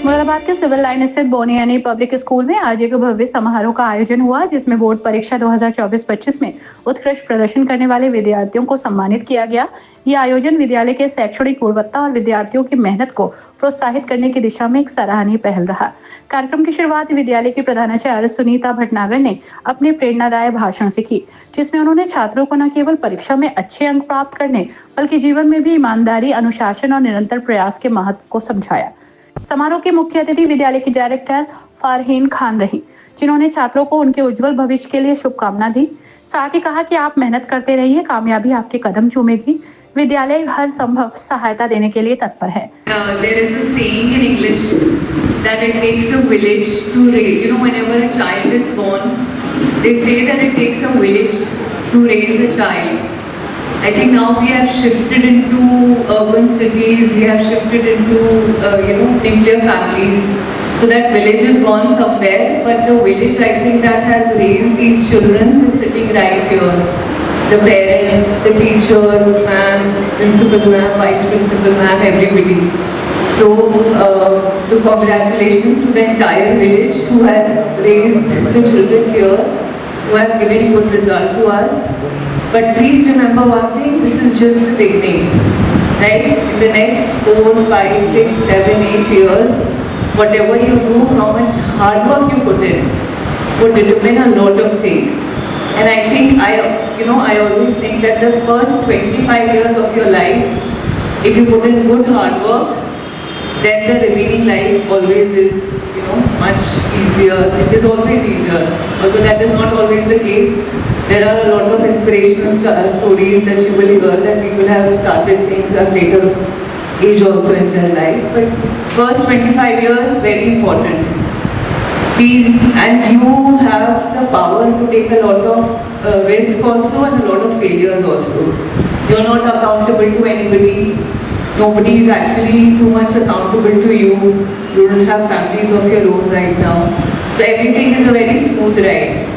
मुरादाबाद के civil line स्थित बोनियानी public school में आज एक भव्य समारोह का आयोजन हुआ, जिसमें बोर्ड परीक्षा 2024-25 में उत्कृष्ट प्रदर्शन करने वाले विद्यार्थियों को सम्मानित किया गया। यह आयोजन विद्यालय के शैक्षणिक गुणवत्ता और विद्यार्थियों की मेहनत को प्रोत्साहित करने की दिशा में एक सराहनीय पहल रहा। कार्यक्रम की शुरुआत विद्यालय की प्रधानाचार्य सुनीता भटनागर ने अपने प्रेरणादायक भाषण से की, जिसमें उन्होंने छात्रों को न केवल परीक्षा में अच्छे अंक प्राप्त करने बल्कि जीवन में भी ईमानदारी, अनुशासन और निरंतर प्रयास के महत्व को समझाया। समारोह के मुख्य अतिथि विद्यालय की डायरेक्टर फारहीन खान रही, जिन्होंने छात्रों को उनके उज्जवल भविष्य के लिए शुभकामना दी। साथ ही कहा कि आप मेहनत करते रहिए, कामयाबी आपके कदम चूमेगी। विद्यालय हर संभव सहायता देने के लिए तत्पर है। There is a saying in English that it takes a village to raise. Whenever a child is born, they say that it takes a village to raise a child. I think now we have shifted into urban cities, we have shifted into nuclear families, so that village is gone somewhere, but the village I think that has raised these children is sitting right here. The parents, the teachers, ma'am, principal ma'am, vice principal ma'am, everybody. So congratulations to the entire village who have raised the children here, who have given good result to us. But please remember one thing, this is just the beginning, right? In the next 4, 5, 6, 7, 8 years, whatever you do, how much hard work you put in, would determine a lot of things. And I think, I always think that the first 25 years of your life, if you put in good hard work, then the remaining life always is, much easier. It is always easier. Although that is not always the case. There are a lot of inspirational stories that you will hear that people have started things at later age also in their life. But first 25 years, very important. Please, and you have the power to take a lot of risk also and a lot of failures also. You are not accountable to anybody. Nobody is actually too much accountable to you. You don't have families of your own right now. So everything is a very smooth ride.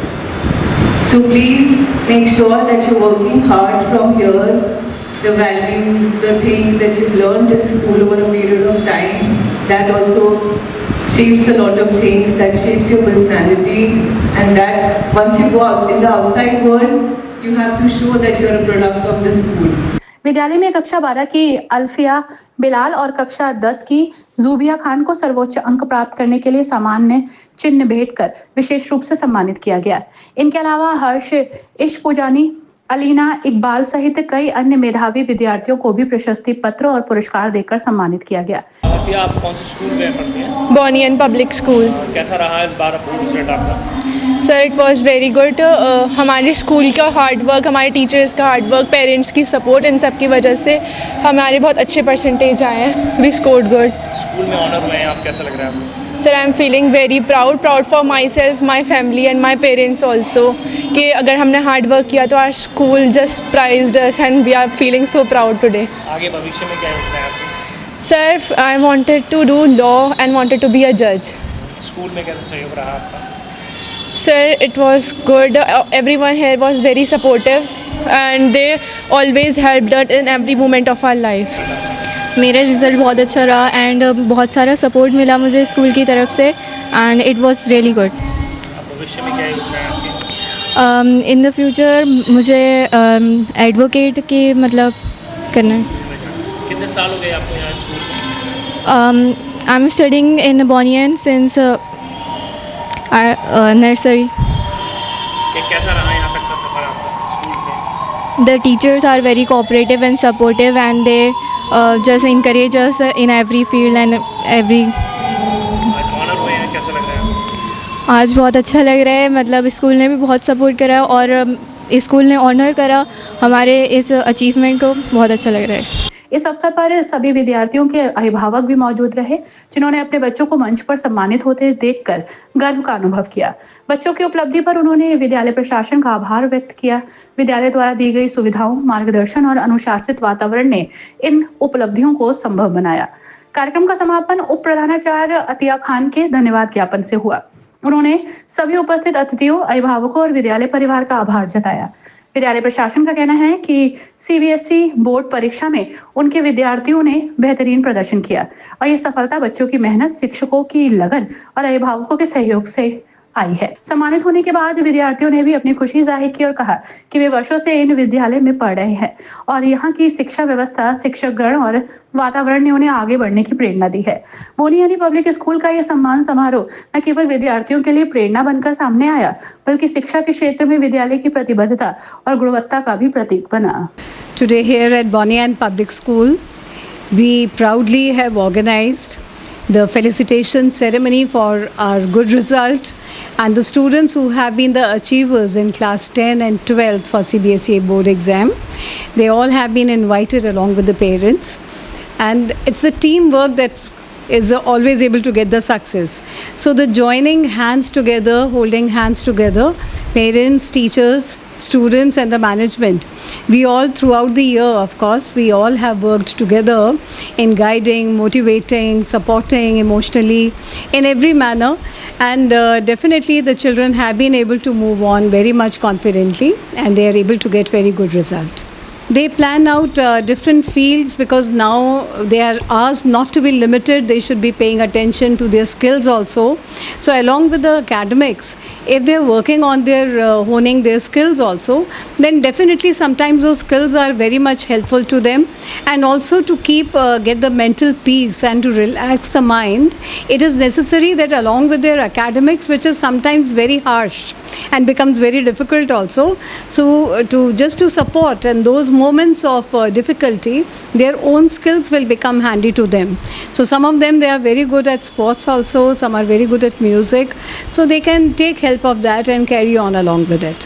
So please make sure that you're working hard from here. The values, the things that you've learned in school over a period of time, that also shapes a lot of things, that shapes your personality, and that once you go out in the outside world, you have to show that you're a product of the school. विद्यालय में कक्षा 12 की अल्फिया बिलाल और कक्षा 10 की जूबिया खान को सर्वोच्च अंक प्राप्त करने के लिए सामान्य चिन्ह भेंट कर विशेष रूप से सम्मानित किया गया। इनके अलावा हर्ष इश्कपुजानी, अलीना इकबाल सहित कई अन्य मेधावी विद्यार्थियों को भी प्रशस्ति पत्र और पुरस्कार देकर सम्मानित किया गया। आप कौन से स्कूल में पढ़ते हैं? बोनियन पब्लिक स्कूल। कैसा रहा इस बार रिजल्ट आपका? Sir it was very good. हमारे स्कूल का हार्ड वर्क, हमारे टीचर्स का हार्ड वर्क, पेरेंट्स की सपोर्ट, इन सब की वजह से हमारे बहुत अच्छे परसेंटेज आए हैं। We scored good. स्कूल में ऑनर हुए हैं आप, कैसा लग रहा है आपको? Sir I am feeling very proud for myself, my family and my parents also, कि अगर हमने हार्ड वर्क किया तो our school just prized us and we are feeling so proud today. आगे भविष्य में क्या होता है आपको? Sir I wanted to do law and wanted to be अ जज। स्कूल में कैसा सहयोग रहा आपका? Sir, it was good. Everyone here was very supportive and they always helped us in every moment of our life. मेरा result बहुत अच्छा रहा एंड बहुत सारा सपोर्ट मिला मुझे स्कूल की तरफ से and it was really good. भविष्य में क्या योजना है आपकी? इन द फ्यूचर मुझे एडवोकेट की करना है। कितने साल हो गए आपको यहाँ स्कूल में? आई एम स्टडिंग इन बोनियन सिंस नर्सरी। कैसा रहा यहाँ तक का सफ़र आपका स्कूल में? The teachers are very cooperative and supportive and they just encourage us in every field and every। Honour हुए हैं, कैसा लग रहा है? आज बहुत अच्छा लग रहा है। स्कूल ने भी बहुत सपोर्ट करा और स्कूल ने ऑनर करा हमारे इस अचीवमेंट को। बहुत अच्छा लग रहा है। इस अवसर पर सभी विद्यार्थियों के अभिभावक भी मौजूद रहे, जिन्होंने अपने बच्चों को मंच पर सम्मानित होते देखकर गर्व का अनुभव किया। बच्चों की उपलब्धि पर उन्होंने विद्यालय प्रशासन का आभार व्यक्त किया। विद्यालय द्वारा दी गई सुविधाओं, मार्गदर्शन और अनुशासित वातावरण ने इन उपलब्धियों को संभव बनाया। कार्यक्रम का समापन उप प्रधानाचार्य अतिया खान के धन्यवाद ज्ञापन से हुआ। उन्होंने सभी उपस्थित अतिथियों, अभिभावकों और विद्यालय परिवार का आभार जताया। विद्यालय प्रशासन का कहना है कि सीबीएसई बोर्ड परीक्षा में उनके विद्यार्थियों ने बेहतरीन प्रदर्शन किया और ये सफलता बच्चों की मेहनत, शिक्षकों की लगन और अभिभावकों के सहयोग से आई है। सम्मानित होने के बाद विद्यार्थियों ने भी अपनी खुशी जाहिर की और कहा कि वे वर्षों से इन विद्यालय में पढ़ रहे हैं और यहाँ की शिक्षा व्यवस्था, शिक्षकगण और वातावरण ने उन्हें आगे बढ़ने की प्रेरणा दी है। बोनियानी पब्लिक स्कूल का यह सम्मान समारोह न केवल विद्यार्थियों के लिए प्रेरणा बनकर सामने आया, बल्कि शिक्षा के क्षेत्र में विद्यालय की प्रतिबद्धता और गुणवत्ता का भी प्रतीक बना। Today here at Bonian Public School, we proudly have organized the felicitation ceremony for our good result, and the students who have been the achievers in class 10 and 12th for CBSE board exam, they all have been invited along with the parents, and it's the teamwork that is always able to get the success. So the joining hands together, holding hands together, parents, teachers, students and the management, we all throughout the year, of course, we all have worked together in guiding, motivating, supporting emotionally in every manner, and definitely the children have been able to move on very much confidently and they are able to get very good result. They plan out different fields because now they are asked not to be limited. They should be paying attention to their skills also. So along with the academics, if they are working on their honing their skills also, then definitely sometimes those skills are very much helpful to them. And also to keep get the mental peace and to relax the mind, it is necessary that along with their academics, which is sometimes very harsh and becomes very difficult also, so to support and those moments of difficulty, their own skills will become handy to them. So some of them, they are very good at sports also, some are very good at music, so they can take help of that and carry on along with it.